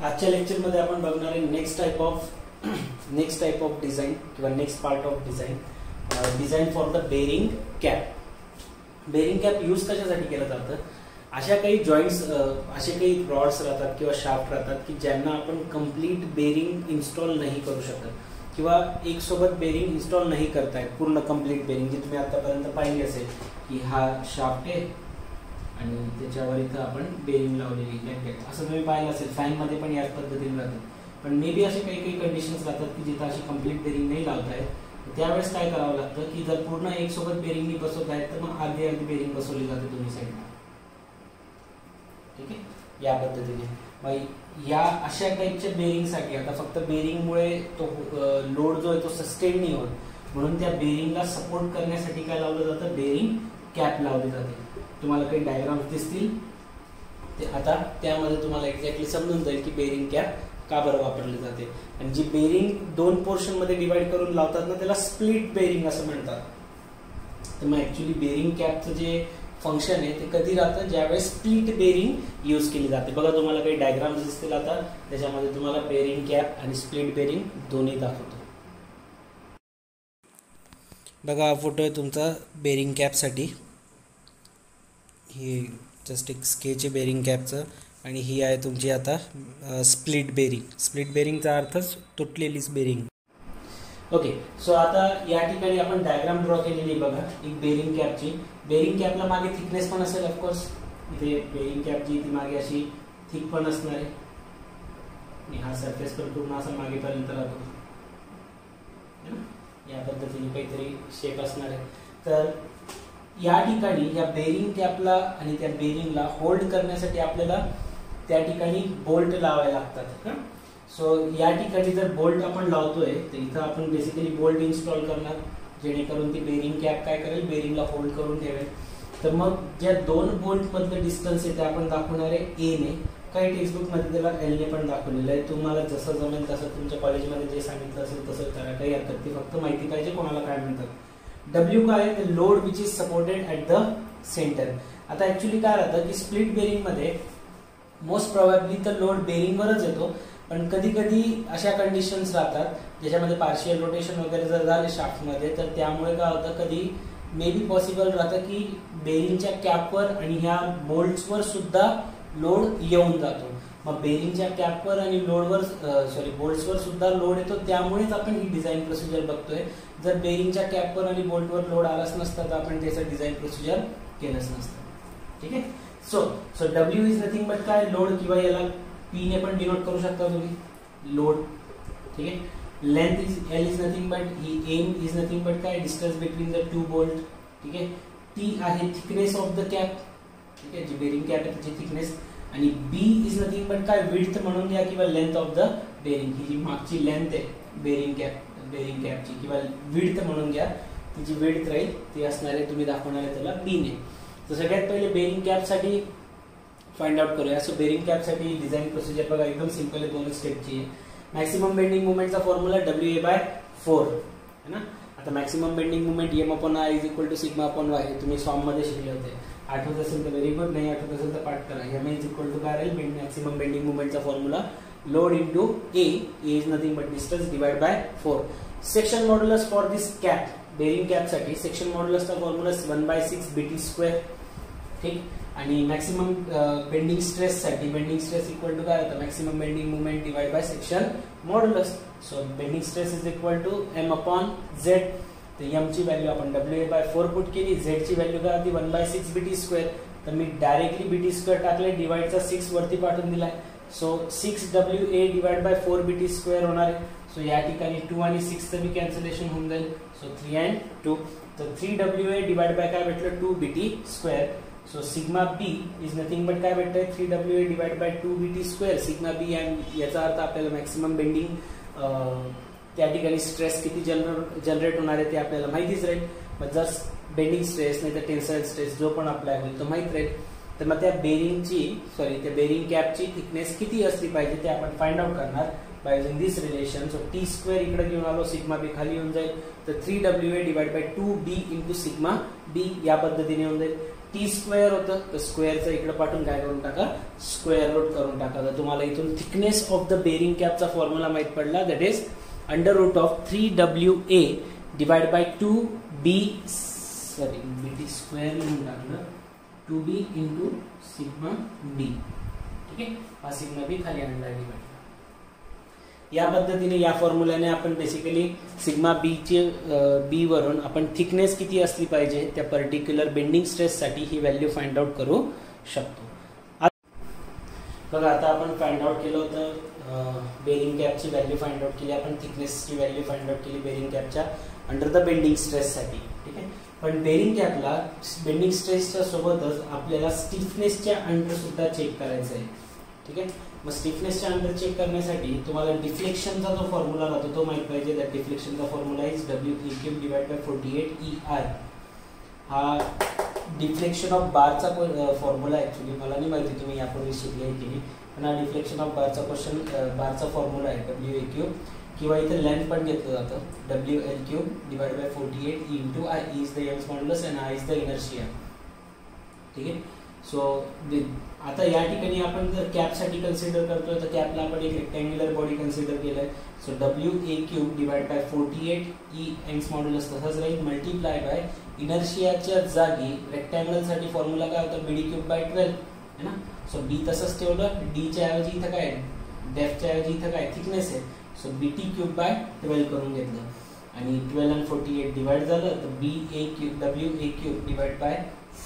आजच्या लेक्चरमध्ये आपण बघणार आहे नेक्स्ट टाइप ऑफ डिझाईन किंवा next part of design for the bearing cap. Bearing cap use कशासाठी केलं जातं? अशा काही जॉईंट्स, असे काही रॉड्स राहतात किंवा शाफ्ट राहतात की ज्यांना आपण कम्प्लीट बेरिंग इन्स्टॉल नाही करू शकत किंवा एक सोबत बेरिंग इन्स्टॉल नाही करतायत पूर्ण कम्प्लीट बेरिंग, जी तुम्ही आतापर्यंत पाहिली असेल की हा शाफ्ट आहे आणि त्याच्यावर इथं आपण बेरिंग लावलेली असं तुम्ही पाहिलं असेल. फॅनमध्ये पण याच पद्धतीने राहतात. पण मे बी असे काही कंडिशन्स राहतात की जिथं अशी कम्प्लीट बेरिंग नाही लावतायत. त्यावेळेस काय करावं लागतं की जर पूर्ण एक सोबत बेरिंग बसवत आहेत तर मग अर्धी बेरिंग बसवली जाते दोन्ही साईडला. ठीक आहे, या पद्धतीने. मग या अशा टाईपच्या बेरिंगसाठी आता फक्त बेरिंगमुळे तो लोड जो आहे तो सस्टेन नाही होत, म्हणून त्या बेरिंगला सपोर्ट करण्यासाठी काय लावलं जातं? बेरिंग कॅप लावली जाते. तुम्हाला काही डायग्राम्स दिसतील ते आता, त्यामध्ये तुम्हाला एक्झॅक्टली समजून जाईल की बेरिंग कॅप का बरं वापरली जाते. आणि जी बेरिंग दोन पोर्शन मध्ये डिवाइड करून लावतात ना, त्याला स्प्लिट बेरिंग असं म्हणतात. तर मग ऍक्च्युली बेरिंग कॅपचं जे फंक्शन आहे ते कधी राहतं? ज्यावेळेस स्प्लिट बेरिंग यूज केली जाते. बघा तुम्हाला काही डायग्राम्स दिसतील आता, त्याच्यामध्ये तुम्हाला बेरिंग कॅप आणि स्प्लिट बेरिंग दोन्ही दाखवतो. बघा हा फोटो आहे तुमचा बेरिंग कॅपसाठी. ही जस्ट एक स्केच आहे बेरिंग कॅपचं आणि ही आहे तुमची आता स्प्लिट बेरिंग. स्प्लिट बेरिंगचा अर्थच तुटलेलीच बेरिंग. ओके, सो आता या ठिकाणी आपण डायग्राम ड्रॉ केलेली बघा एक बेरिंग कॅपची. बेरिंग कॅपला मागे थिकनेस पण असेल ऑफकोर्स. इथे बेरिंग कॅप जी ती मागे अशी थिक पण असणार आहे आणि हा सरफेस पण पूर्ण असा मागेपर्यंत राहतो. या पद्धतीने काहीतरी शेप असणार आहे. तर या ठिकाणी या बेरिंग कॅपला आणि त्या बेरिंगला होल्ड करण्यासाठी आपल्याला त्या ठिकाणी बोल्ट लावावे लागतात. सो या ठिकाणी जर बोल्ट आपण लावतोय तर इथं आपण बेसिकली बोल्ट इन्स्टॉल करणार, जेणेकरून ती बेरिंग कॅप काय करेल? बेरिंगला होल्ड करून ठेवेल. तर मग ज्या दोन बोल्ट मधलं डिस्टन्स आहे ते आपण दाखवणार आहे ए ने. काही टेक्स्टबुक मध्ये त्याला एल ने पण दाखवलेलं आहे. तुम्हाला जसं जमेल तसं तुमच्या कॉलेजमध्ये जे सांगितलं असेल तसं करा, काही हरकत नाही. फक्त माहिती पाहिजे कोणाला काय म्हणतात. डब्ल्यू काय आहे? Load which is supported at the centre. आता ऍक्च्युली काय राहतं की स्प्लिट बेरिंग मध्ये मोस्ट प्रोबॅबली तर लोड बेरिंगवरच येतो, पण कधी कधी अशा कंडिशन्स राहतात ज्याच्यामध्ये पार्शियल रोटेशन वगैरे जर झाले शाफ्टमध्ये, तर त्यामुळे काय होतं कधी मे बी पॉसिबल राहतं की बेरिंगच्या कॅपवर आणि ह्या बोल्ट्सवर सुद्धा लोड येऊन जातो. मग बेरिंगच्या कॅपवर आणि बोल्ट्सवर सुद्धा लोड येतो. त्यामुळेच आपण ही डिझाईन प्रोसिजर बघतोय. जर बेरिंगच्या कॅपवर आणि बोल्टवर लोड आलाच नसता तर आपण त्याचं डिझाईन प्रोसिजर केलंच नसतं. ठीक आहे. So W is nothing but काय? लोड, किंवा याला पी ने पण डिनोट करू शकता तुम्ही, लोड. ठीक आहे. Length is L is nothing but, M is nothing but काय? Distance between the two bolt. ठीक आहे. टी आहे थिकनेस ऑफ द कॅप. ठीक आहे, जी बेरिंग कॅप आहे त्याची थिकनेस. आणि बी इज नथिंग बट काय? विड्थ म्हणून घ्या किंवा लेंथ ऑफ द बेरिंग. ही जी मागची लेंथ आहे बेरिंग कॅपची किंवा विड्थ म्हणून घ्या, ती जी विड्थ राहील ती असणार आहे, तुम्ही दाखवणार आहे त्याला बी ने. तर सगळ्यात पहिले बेरिंग कॅपसाठी फाइंड आउट करूया. सो बेरिंग कॅपसाठी डिझाईन प्रोसिजर बघा एकदम सिंपल आहे, 2 स्टेपची आहे. मॅक्सिमम बेंडिंग मुवमेंटचा फॉर्म्युला WA/4 है ना. आता maximum bending movement M/I = σ/y हे तुम्ही फॉर्म मध्ये शिकले होते. आठवत असेल तर व्हेरी गुड, नाही आठवत असेल तर पाठ करा. M काय राहील? मॅक्सिमम बेंडिंग मुवमेंटचा formula load into A is nothing but distance divide by 4. Section modulus for this cap, bearing cap साठी सेक्शन मॉड्युलसचा फॉर्म्युला 1/6 BT². ठीक. आणि मॅक्सिमम बेंडिंग स्ट्रेस साठी बेंडिंग स्ट्रेस इक्वल टू काय होतं? Maximum bending movement divide by section modulus. So bending stress is equal to M/Z. तर M ची value आपण WA/4 पुट केली, Z ची व्हॅल्यू काय होती? 1/6 BT². तर मी डायरेक्टली BT² टाकले, डिवाइडचा 6 वरती पाठवून दिलाय. So 6WA divide by 4 BT² होणार आहे. सो या ठिकाणी 2 आणि 6 चं बी कॅन्सलेशन होऊन जाईल. So 3 and 2. तर 3WA डिवाइड बाय काय भेटलं? 2 BT². So sigma B is nothing but काय भेटतंय? 3WA divide bye 2 BT². Sigma बी, याचा अर्थ आपल्याला मॅक्सिमम बेंडिंग त्या ठिकाणी स्ट्रेस किती जनरेट होणार आहे ते आपल्याला माहितीच राहील. मग जर बेंडिंग स्ट्रेस नाही तर टेन्साइल स्ट्रेस जो पण अप्लाय होईल तो माहित राहील. तर मग त्या बेरिंग कॅपची थिकनेस किती असली पाहिजे ते आपण फाइंड आउट करणार by using this relation. So T² इकडे घेऊन आलो, सिग्मा बी खाली येऊन जाईल. तर 3WA divide by 2B into sigma B या पद्धतीने होऊन जाईल. टी स्क्वेअर होतं, तर स्क्वेअरचं इकडे पाठवून काय करून टाका, स्क्वेअर रूट करून टाका. तर तुम्हाला इथून थिकनेस ऑफ द बेरिंग कॅपचा फॉर्म्युला माहित पडला, that is under root of 3WA divide by 2B BT square लिहून टाकलं 2B इंटू सिग्मा B. ठीक आहे, हा सिग्मा B खाली आणला डिवाइड. या पद्धतीने या फॉर्म्युल्याने आपण बेसिकली सिग्मा बी चे बी वरून आपण थिकनेस किती असली पाहिजे त्या पर्टिक्युलर बेंडिंग स्ट्रेस साठी ही व्हॅल्यू फाइंड आउट करू शकतो. बघा आता आपण फाइंड आउट केलं होतं बेरिंग कॅपची व्हॅल्यू फाइंड आउट केली, आपण थिकनेसची व्हॅल्यू फाइंड आउट केली बेरिंग कॅपच्या अंडर द बेंडिंग स्ट्रेस साठी. ठीक आहे, पण बेरिंग कॅपला बेंडिंग स्ट्रेसच्या सोबतच आपल्याला स्टिफनेसच्या अंडर सुद्धा चेक करायचं आहे. ठीक आहे, मग स्टिफनेसच्या अंडर चेक करण्यासाठी तुम्हाला डिफ्लेक्शनचा जो फॉर्म्युला राहतो तो माहित पाहिजे. दॅट डिफ्लेक्शनचा formula is W3³ divide by 48EI. हा डिफ्लेक्शन ऑफ बारचा फॉर्म्युला ऍक्च्युली मला नाही माहिती तुम्ही यापूर्वी शिकले की नाही, पण हा डिफ्लेक्शन ऑफ बारचा क्वेश्चन बारचा फॉर्म्युला आहे WA³ किंवा इथे लेंथ पण घेतलं जातं WL³ divide by 48 into I is the Young's modulus and I is the inertia. ठीक आहे, सो आता या ठिकाणी आपण जर कॅपसाठी कन्सिडर करतोय तर कॅपला आपण एक रेक्टँग्युलर बॉडी कन्सिडर केलंय. So WA³ divide by 48 Young's modulus तसंच राहील मल्टिप्लाय बाय इनर्शियाच्या जागी रेक्टँगल साठी फॉर्म्युला काय होता BD³ बाय 12 है ना. सो B तसंच ठेवलं, D च्या ऐवजी इथं काय डेप्थ च्या ऐवजी इथं काय थिकनेस आहे, सो BT³ बाय 12 करून घेतलं आणि 12 आणि 48 डिवाइड झालं तर WA³ डिवाइड बाय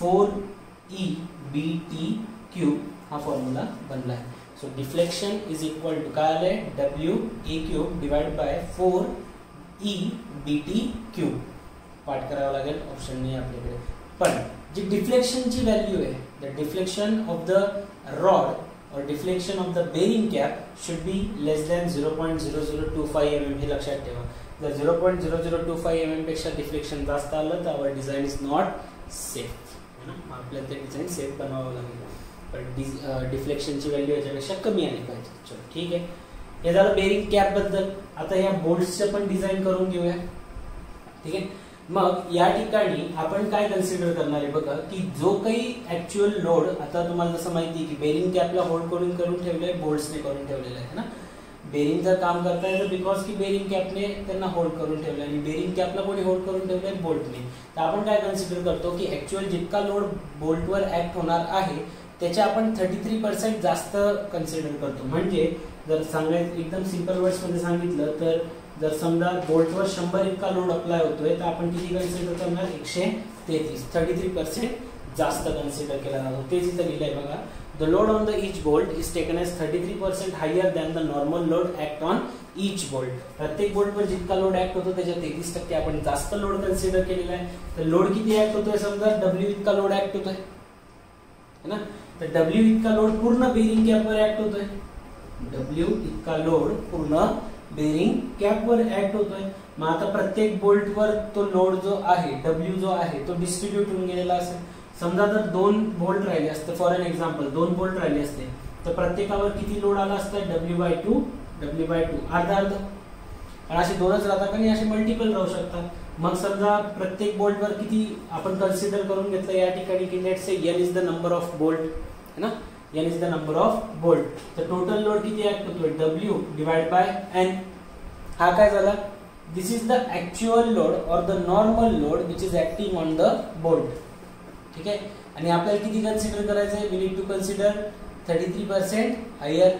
4EBT³ हा फॉर्म्युला बनला आहे. So deflection is equal to काय आलंय WA³ डिवाइड बाय 4EBT³. पाठ करावं लागेल, ऑप्शन नाही आपल्याकडे. पण जी डिफ्लेक्शनची व्हॅल्यू आहे the deflection of the rod और deflection of the bearing cap should be less than 0.0025 mm. हे लक्षात ठेवा. जर 0.0025 mm पेक्षा डिफ्लेक्शन जास्त आलं तर आवर डिझाईन इज नॉट सेफ. आपल्याला ते डिझाईन सेफ बनवावं लागेल, पण डिफ्लेक्शनची व्हॅल्यू याच्यापेक्षा कमी आली पाहिजे. चलो ठीक आहे, हे झालं बेरिंग कॅप बद्दल. आता या बोल्ट्सचं पण डिझाईन करून घेऊया. ठीक आहे, मग या ठिकाणी आपण काय कन्सिडर करणार आहे बघा, की जो काही ऍक्च्युअल लोड आता तुम्हाला जसं माहिती आहे की बेरिंग कॅपला होल्ड करून ठेवलंय, बोल्ट्सने करून ठेवलेलं आहे ना. बेरिंगचं काम करता येतं बिकॉज की बेरिंग कॅपने त्यांना होल्ड करून ठेवलं आणि बेरिंग कॅपला कोणी होल्ड करून ठेवलंय बोल्टने. तर आपण काय कन्सिडर करतो की ऍक्च्युअल जितका लोड बोल्टवर ऍक्ट होणार आहे त्याच्या आपण 33% जास्त कन्सिडर करतो. म्हणजे जर सांगायचं एकदम सिंपल वर्ड्स मध्ये सांगितलं तर जर समजा बोल्टवर 100 इतका लोड अप्लाय होतोय तर आपण किती कन्सिडर करणार 133, 33% जास्त कन्सिडर केला जातो. तेच इथं लिहिलंय बघा. The load on the each bolt is taken as 33% higher than the normal load act on each bolt. प्रत्येक बोल्टवर जितका लोड ऍक्ट होतो त्याच्या 33% आपण जास्त लोड कन्सिडर केलेला आहे. तर लोड किती ऍक्ट होतोय समजा W इतका लोड ऍक्ट होतोय है ना. तर W इतका लोड पूर्ण बेरिंग कॅपवर ऍक्ट होतोय. W इतका लोड पूर्ण बेरिंग कॅपवर ऍक्ट होतोय. मग आता प्रत्येक बोल्टवर तो लोड जो आहे W जो आहे तो डिस्ट्रीब्यूट होऊन गेलेला असेल. समजा जर 2 बोल्ट राहिले असते, फॉर एन एक्झाम्पल 2 बोल्ट राहिले असते तर प्रत्येकावर किती लोड आला असता W/2 अर्धा अर्ध. आणि असे दोनच राहतात आणि असे मल्टिपल राहू शकतात. मग समजा प्रत्येक बोल्टवर किती आपण कन्सिडर करून घेतलं या ठिकाणी की let's say n is the number of bolt है ना, n is the number of bolt. तर टोटल लोड किती ऍक्ट होतोय W डिवाइड बाय n. हा काय झाला, this is the actual load और the normal load which is acting on the bolt. ठीक आहे, आणि आपल्याला किती कन्सिडर करायचं आहे, we need to consider 33% higher,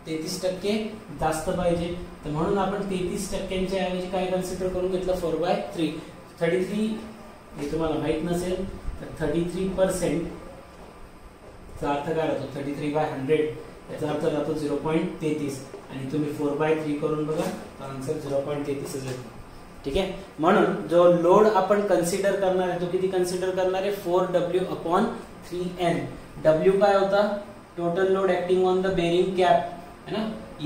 33% जास्त पाहिजे. तर म्हणून आपण 33% ऐवजी काय कन्सिडर करून घेतलं 4/3. 33 हे तुम्हाला माहित नसेल तर 33% चा अर्थ काय राहतो 33/100 याचा अर्थ राहतो 0.33 आणि तुम्ही 4/3 करून बघा तर आन्सर 0.33 येतो. ठीक आहे, म्हणून जो लोड आपण कन्सिडर करणार आहे तो किती कन्सिडर करणार आहे 4W/3n. W काय होता total load acting on the bearing cap है ना.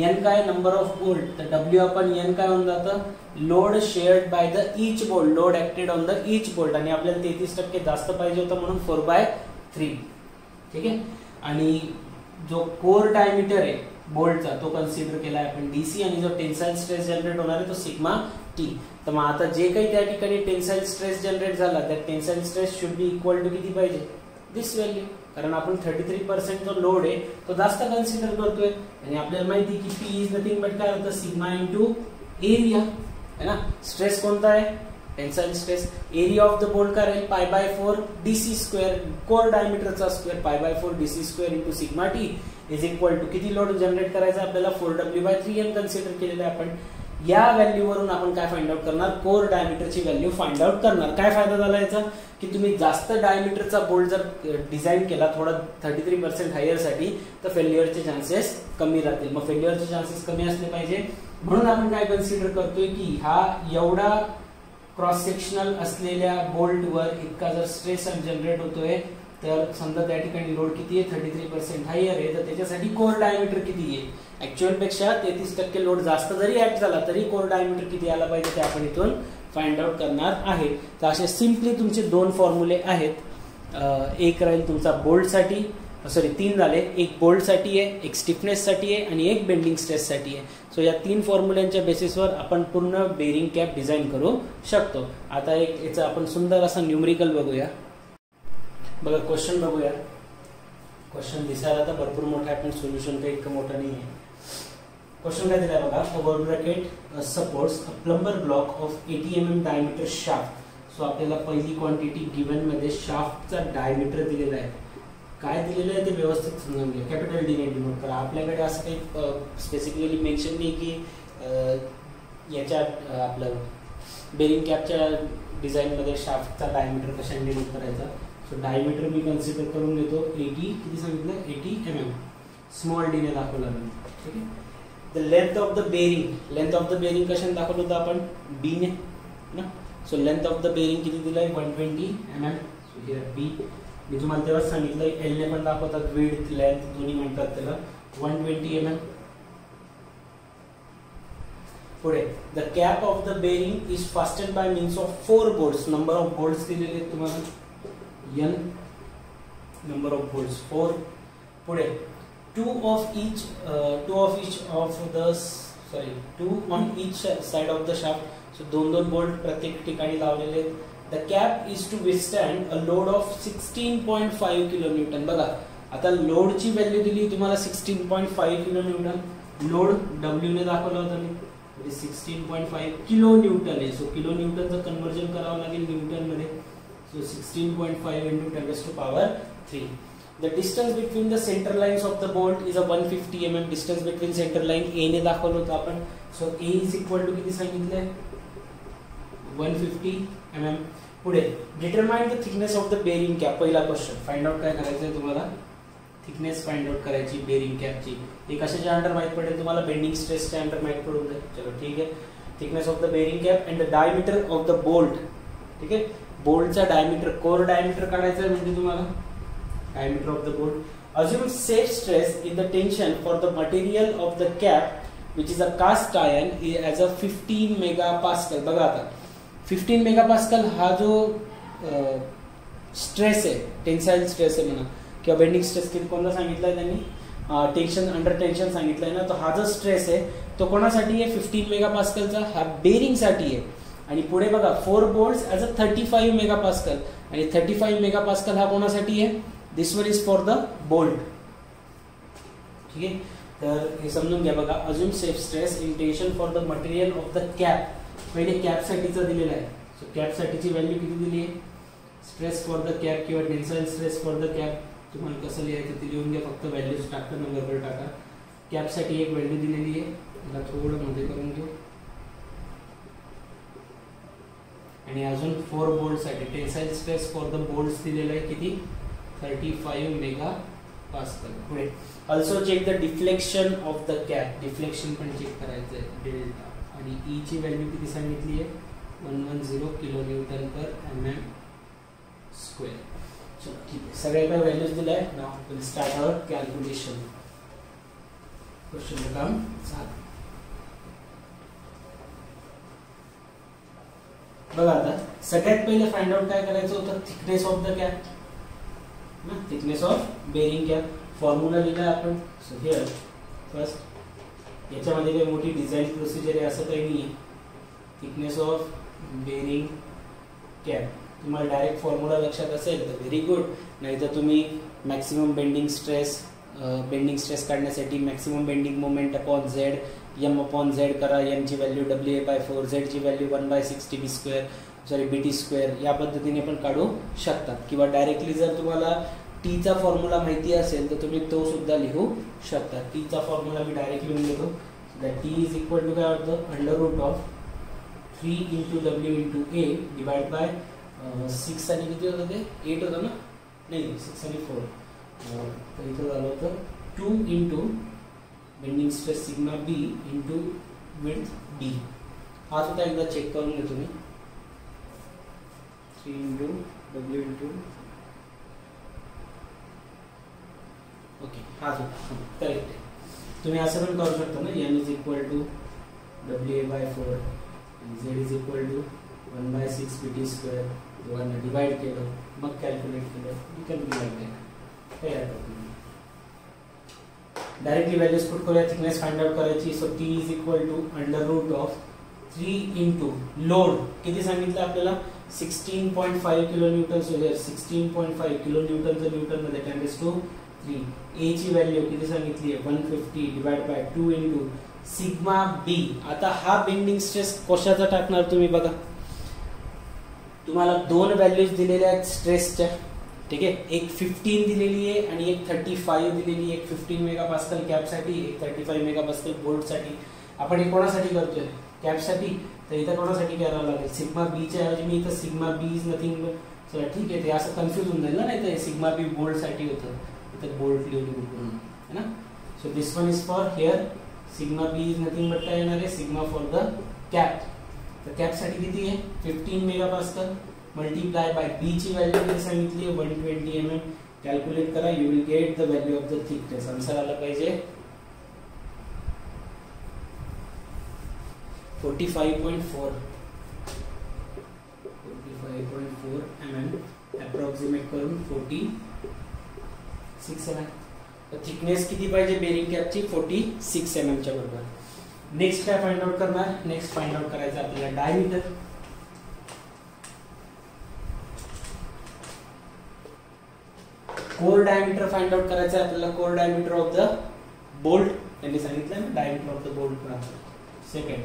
n काय नंबर ऑफ बोल्ट, तर W/n काय होऊन जातं load shared by the each bolt, load acted on the each bolt. आणि आपल्याला 33% जास्त पाहिजे होतं म्हणून 4/3. ठीक आहे, आणि जो कोर डायमीटर आहे बोल्टचा तो कन्सिडर केला आहे आपण DC आणि जो टेन्साइल स्ट्रेस जनरेट होणार आहे तो सिग्मा T. तर मग आता जे काही त्या ठिकाणी टेन्साइल स्ट्रेस जनरेट झाला त्या tensile stress should be equal to किती पाहिजे दिस व्हॅल्यू, कारण आपण 33% जो लोड आहे तो जास्त कन्सिडर करतोय आणि आपल्याला माहिती की पी इज नथिंग बट काय होतं सिग्मा इंटू एरिया है ना. स्ट्रेस कोणता आहे tensile stress. Area of the bolt काय राहील π/4 dc स्क्वेअर कोर डायमीटरचा square π/4 dc square into sigma T is equal to किती लोड जनरेट करायचा आपल्याला 4w/3m कन्सिडर केलेलं आहे आपण. या व्हॅल्यू वरून आपण काय फाइंड आउट करणार कोर डायमीटरची व्हॅल्यू फाइंड आउट करणार. काय फायदा झाला याचा की तुम्ही जास्त डायमीटरचा बोल्ट जर डिझाइन केला थोडा 33% हायर साठी तर फेल्युअरचे चान्सेस कमी राहतील. मग फेल्युअरचे चान्सेस कमी असले पाहिजे म्हणून आपण काय कन्सिडर करतोय की हा एवढा क्रॉस सेक्शनल असलेल्या बोल्ट वर इतका जर स्ट्रेस जनरेट होतोय तर समजा त्या ठिकाणी लोड किती आहे 33% हायर आहे तर त्याच्यासाठी कोर डायमीटर किती आहे ऍक्च्युअल पेक्षा 33% लोड जास्त जरी ऍक्ट झाला तरी कोर डायमीटर किती आला पाहिजे ते आपण इथून फाइंड आउट करणार आहे. तर असे सिम्पली तुमचे दोन फॉर्म्युले आहेत. एक राहील तुमचा बोल्ट साठी सॉरी 3 झाले, एक बोल्ट साठी आहे, एक स्टिफनेस साठी आहे आणि एक बेंडिंग स्ट्रेस साठी आहे. सो या 3 फॉर्म्युल्यांच्या बेसिसवर आपण पूर्ण बेरिंग कॅप डिझाइन करू शकतो. आता एक याचा आपण सुंदर असा न्यूमरिकल बघूया. बघा क्वेश्चन बघूया. क्वेश्चन दिसायला तर भरपूर मोठा आहे पण सोल्युशन काही इतकं मोठं नाही आहे. क्वेश्चन काय दिलाय बघा. Over bracket supports a plumber block of 80 mm diameter shaft. So आपल्याला पहिली क्वांटिटी गिवन मध्ये शाफ्टचा डायमीटर दिलेला आहे. काय दिलेलं आहे ते व्यवस्थित समजून घ्या. कॅपिटल डी ने डिनोट करा. आपल्याकडे असं काही स्पेसिफिकली मेन्शन नाही की याच्या आपलं बेरिंग कॅपच्या डिझाईन मध्ये शाफ्टचा डायमीटर कशाने डिनोट करायचा. सो डायमीटर मी कन्सिडर करून घेतो 80 किती सांगितलं 80 mm स्मॉल डी ने दाखवला मी. ठीक आहे. The length of the bearing कशाने दाखवलं होतं आपण बी ने ना. So length of the bearing किती दिलाय 120 mm. सो हिअर बी मी तुम्हाला तेव्हाच सांगितलं एल ने पण दाखवतात विड्थ लेंथ दोन्ही म्हणतात त्याला 120 mm. पुढे the cap of the bearing is fasted by means of 4 bolts. Number of bolts दिलेले आहेत तुम्हाला n number of bolts 4. पुढे 2 on each side of the shaft. So दोन बोल्ट प्रत्येक ठिकाणी लावलेले आहेत. The cap is to withstand a load of 16.5 kilonewton. बघा आता लोडची व्हॅल्यू दिली तुम्हाला 16.5 kilonewton. लोड W ने दाखवला होता मी 16.5 kilonewton आहे. सो किलोन्यूटनचं कन्वर्जन करावं लागेल न्यूटन मध्ये. So 16.5 into 10 raised to power 3. The distance between the center lines of the bolt is a 150 mm. Distance between center line A ने दाखवलं होतं आपण. So A is equal to किती सांगितलंय 150 mm. पुढे determine the thickness of the bearing cap. पहिला question find out काय करायचंय तुम्हाला थिकनेस फाइंड आउट करायची बेरिंग कॅपची. हे कशाच्या अंडर माहित पडेल तुम्हाला बेंडिंग स्ट्रेसच्या अंडर माहित पडून जाईल. चलो ठीक आहे. Thickness of the bearing cap and the diameter of the bolt. ठीक आहे. बोल्टचा डायमीटर कोर डायमीटर काढायचा आहे म्हणजे तुम्हाला diameter of the bolt. Assume safe stress in the tension for the material of the cap which is a cast iron as a 15 megapascal. बघा आता 15 megapascal हा जो स्ट्रेस आहे टेन्साइल स्ट्रेस आहे म्हणा किंवा बेंडिंग स्ट्रेस कोणता सांगितलाय त्यांनी टेन्शन अंडर टेन्शन सांगितलंय ना. तो हा जो स्ट्रेस आहे तो कोणासाठी आहे 15 मेगापास्कलचा हा बेरिंग साठी आहे. आणि पुढे बघा 4 बोल्ट्स ॲज अ 35 मेगापास्कल आणि 35 मेगापास्कल हा कोणासाठी आहे this one is for the bolt. ठीक आहे. तर हे समजून घ्या. बघा अजून safe stress in tension for the material of the cap. पहिले कॅप साठीचा दिलेला आहे. सो कॅप साठीची व्हॅल्यू किती दिली आहे स्ट्रेस फॉर द कॅप किंवा tensile stress for the cap तुम्हाला कसं लिहायचं ते लिहून घ्या. फक्त व्हॅल्यूज टाकताना बरोबर टाका. कॅप साठी एक व्हॅल्यू दिलेली आहे त्याला थोडं मध्ये करून घेऊ. आणि अजून 4 बोल्ट साठी tensile stress for the bolts दिलेला आहे किती 35 मेगापास्कल. पुढे also check the deflection of the cap. Deflection पण चेक करायचं आहे डेल्टा. आणि ई ची व्हॅल्यू किती सांगितली आहे 110 किलोन्यूटन पर mm स्क्वेअर. चलो ठीक आहे. सगळे काही व्हॅल्यूज दिल्या आहे. Now will start our calculation. Question काम चालू. बघा आता सगळ्यात पहिले फाइंड आउट काय करायचं होतं thickness of the cap. Thickness of bearing cap formula लिहिला आपण. सो हिअर फर्स्ट याच्यामध्ये काही मोठी डिझाईन प्रोसिजर आहे असं काही नाही आहे. थिकनेस ऑफ बेरिंग कॅप तुम्हाला डायरेक्ट फॉर्म्युला लक्षात असेल तर व्हेरी गुड, नाहीतर तुम्ही मॅक्सिमम बेंडिंग स्ट्रेस काढण्यासाठी maximum bending moment upon Z M upon Z करा, एम ची व्हॅल्यू WA/4, झेड ची व्हॅल्यू 1/60 BT स्क्वेअर या पद्धतीने पण काढू शकतात. किंवा डायरेक्टली जर तुम्हाला टीचा फॉर्म्युला माहिती असेल तर तुम्ही तो सुद्धा लिहू शकता. टीचा फॉर्म्युला मी डायरेक्ट लिहून घेतो. टी इज इक्वल टू काय होतं, √3 × W × A डिवाइड बाय 6 आणि किती होतं ते 8 होतं ना, नाही 6 आणि 4 तर इथं झालं होतं 2 × bending stress sigma B × width D. हा सुद्धा एकदा चेक करून घेतो मी. 3 × W × ओके, हा सुद्धा करेक्ट आहे. तुम्ही असं पण करू शकता ना, m is equal to WA/4 z is equal to 1/6 BT square, दोघांना डिवाइड केलं मग कॅल्क्युलेट केलं, you can be like that. काही हरकत नाही. डायरेक्टली व्हॅल्यूज पुट करूया, थिकनेस फाइंड आउट करायची. So T is equal to √3 × load किती सांगितलं आपल्याला 16.5 किलोन्यूटन. सो हियर 16.5 किलोन्यूटन जर न्यूटन मध्ये 10⁻³ ए ची व्हॅल्यू किती सांगितली आहे 150 डिवाइड बाय 2 × सिग्मा बी. आता हा बेंडिंग स्ट्रेस कशाचा टाकणार तुम्ही बघा, तुम्हाला दोन व्हॅल्यूज दिलेल्या आहेत स्ट्रेसच्या, ठीक आहे. एक 15 दिलेली आहे आणि एक 35 दिलेली आहे. एक 15 मेगापास्कल कॅपसाठी, एक 35 मेगापास्कल बोल्टसाठी. आपण हे कोणासाठी करतोय, कॅपसाठी. तर इथं कोणासाठी करावं लागेल, सिग्मा बीच्या ऐवजी मी इथं sigma B is nothing but, ठीक आहे. ते असं कन्फ्युज होऊन जाईल ना, नाही तर सिग्मा बी बोल्टसाठी होतं, इथं बोल्ट लिहून है ना. So this one is for here sigma B is nothing but काय येणार आहे, सिग्मा फॉर द कॅप. तर कॅपसाठी किती आहे 15 मेगापास्कल मल्टीप्लाय बाय बी ची व्हॅल्यू किती सांगितली आहे 120 mm. कॅल्क्युलेट करा, you will get the value of the thickness. Answer आला पाहिजे 45.4 mm अप्रॉक्सिमेट करून 46 mm. तर थिकनेस किती पाहिजे बेरिंग कॅपची 46 mm च्या बरोबर. नेक्स्ट काय फाइंड आउट करणार, नेक्स्ट फाइंड आउट करायचं आपल्याला diameter. Core diameter find out करायचं आहे आपल्याला. Core diameter of the bolt त्यांनी सांगितलं ना, diameter of the bolt. Second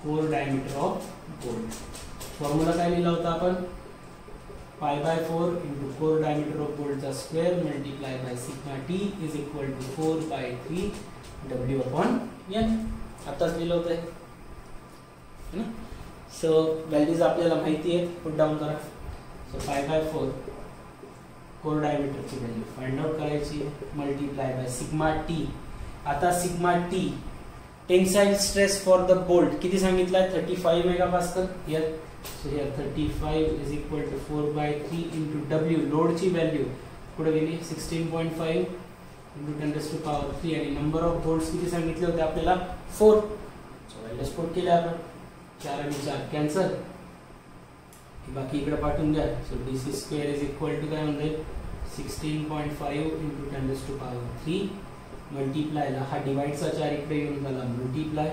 core diameter of bolt formula काय लिहिला होता आपण, π/4 × कोर डायमीटर ऑफ बोल्ट चा square multiply by sigma T is equal to 4/3 W/N. आताच लिहिलं होतं है ना. सो व्हॅल्यूज आपल्याला माहिती आहेत, पुट डाऊन करा. सो π/4 कोर डायमीटरची व्हॅल्यू फाइंड आउट करायची मल्टीप्लाय बाय सिग्मा टी. आता sigma T tensile stress for the bolt किती सांगितलाय 35 megapascal. Here so here 35 is equal to 4/3 × W. लोडची व्हॅल्यू पुढे गेली 16.5 × 10⁻³ आणि नंबर ऑफ बोल्ट्स किती सांगितले होते आपल्याला 4. सो व्हॅल्यूज पुट केल्या आपण, 4 आणि 4 कॅन्सल, बाकी इकडे पाठवून द्या. So DC² is equal to काय म्हणते 16.5 × 10⁻³ मल्टीप्लायला हा डिवाइडचा 4 इकडे येऊन झाला मल्टीप्लाय,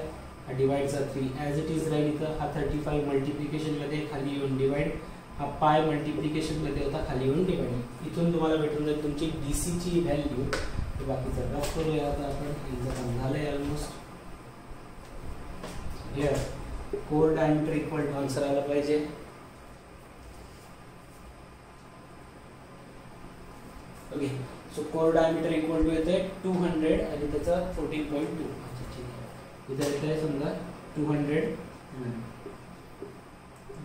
हा डिवाइडचा 3 ॲज इट इज राहील. इथं हा 35 मल्टिप्लिकेशनमध्ये खाली येऊन डिवाइड, हा पाय मल्टिप्लिकेशनमध्ये होता खाली येऊन डिवाइड. इथून तुम्हाला भेटून जाईल तुमची डीसीची व्हॅल्यू. बाकीचा रफ करूया आता आपण, एकदा काम झालंय almost. Here core diameter equal to answer आला पाहिजे okay. So core diameter equal to येते 200 आणि त्याचा 14.2. अच्छा ठीक आहे, इथं येत आहे समजा 200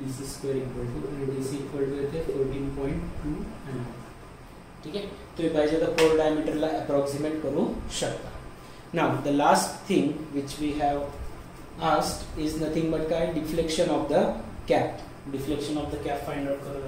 DC² इक्वल टू आणि DC इक्वल टू येते 14.2 mm. ठीक आहे, तुम्ही पाहिजे तर कोर डायमीटरला अप्रॉक्सिमेट करू शकता. Now the last thing which we have asked is nothing but काय deflection of the cap. Deflection of the cap find out करू.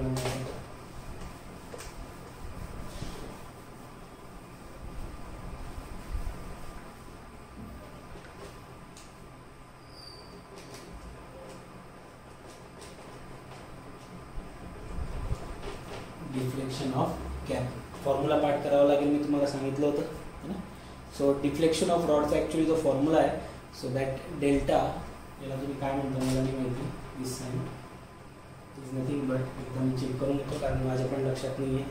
डिफ्लेक्शन ऑफ कॅप फॉर्म्युला पाठ करावा लागेल, मी तुम्हाला सांगितलं होतं है ना. सो डिफ्लेक्शन ऑफ रॉडचा ॲक्च्युली जो फॉर्म्युला आहे, सो दॅट डेल्टा, याला तुम्ही काय म्हणता मला नाही माहिती, this sign is nothing but, एकदा मी चेक करून घेतो कारण माझ्या पण लक्षात नाही आहे.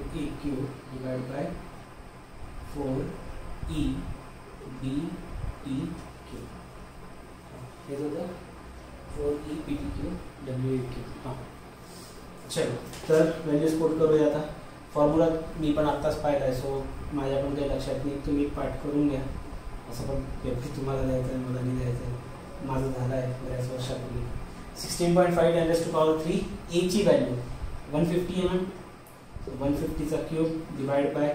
WAQ divided by 4EBTQ. हेच होतं 4EBTQ WAQ. हां, चलो तर व्हॅल्यूज पुट करूया. आता फॉर्म्युला मी पण आत्ताच पाहिला आहे, सो माझ्या पण काही लक्षात नाही, तुम्ही पाठ करून घ्या. असं पण पेपर तुम्हाला द्यायचं आहे, मला नाही द्यायचं आहे, माझं झालं आहे बऱ्याच वर्षापूर्वी. 16.5 10 to the power 3. A ची व्हॅल्यू 150 mm, 150चा cube divide by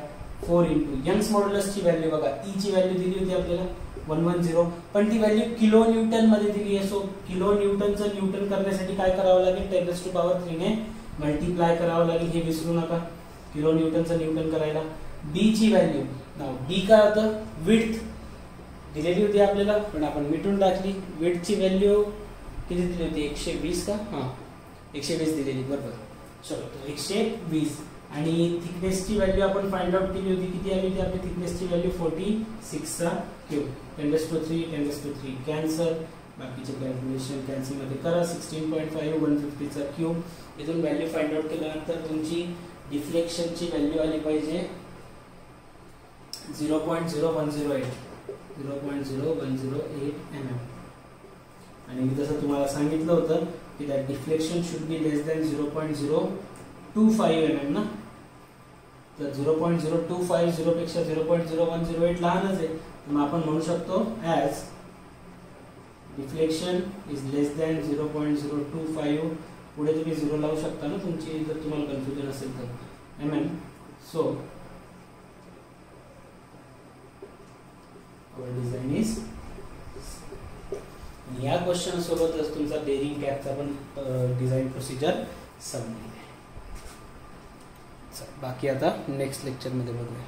4 into Young's मॉड्युलसची व्हॅल्यू बघा, E ची व्हॅल्यू दिली होती आपल्याला 110, पण ती व्हॅल्यू किलो न्यूटन मध्ये दिली आहे. सो किलो न्यूटनचं न्यूटन करण्यासाठी काय करावं लागेल, 10 to the power 3 ने मल्टिप्लाय करावं लागेल, हे विसरू नका किलो न्यूटनचं न्यूटन करायला. B ची व्हॅल्यू, नाव B काय होतं, विड्थ दिलेली होती आपल्याला पण आपण मिटून टाकली. विड्थची व्हॅल्यू किती दिली होती, 120 का, हां 120 दिलेली, बरोबर. चलो 120. आणि थिकनेसची व्हॅल्यू आपण फाइंड आउट केली होती, किती आली होती आपली थिकनेसची व्हॅल्यू, 46चा क्यूब. 10 to the 3 कॅन्सल, बाकीचे कॅल्क्युलेशन कॅन्सल मध्ये करा. 16.5 150चा क्यूब. इथून व्हॅल्यू फाइंड आउट केल्यानंतर तुमची डिफ्लेक्शनची व्हॅल्यू आली पाहिजे 0.0108 mm. आणि मी जसं तुम्हाला सांगितलं होतं की that deflection should be less than 0.025 mm ना. तर 0.025 पेक्षा 0.0108 लहानच आहे, मग आपण म्हणू शकतो as deflection is less than 0.025. पुढे तुम्ही 0 लावू शकता ना तुमची, जर तुम्हाला कन्फ्युजन असेल तर, mm. So our design is. या क्वेश्चन सोबतच तुमचा बेरिंग कॅपचा पण डिझाईन प्रोसिजर संपली. बाकी आता नेक्स्ट लेक्चर मध्ये बघूया.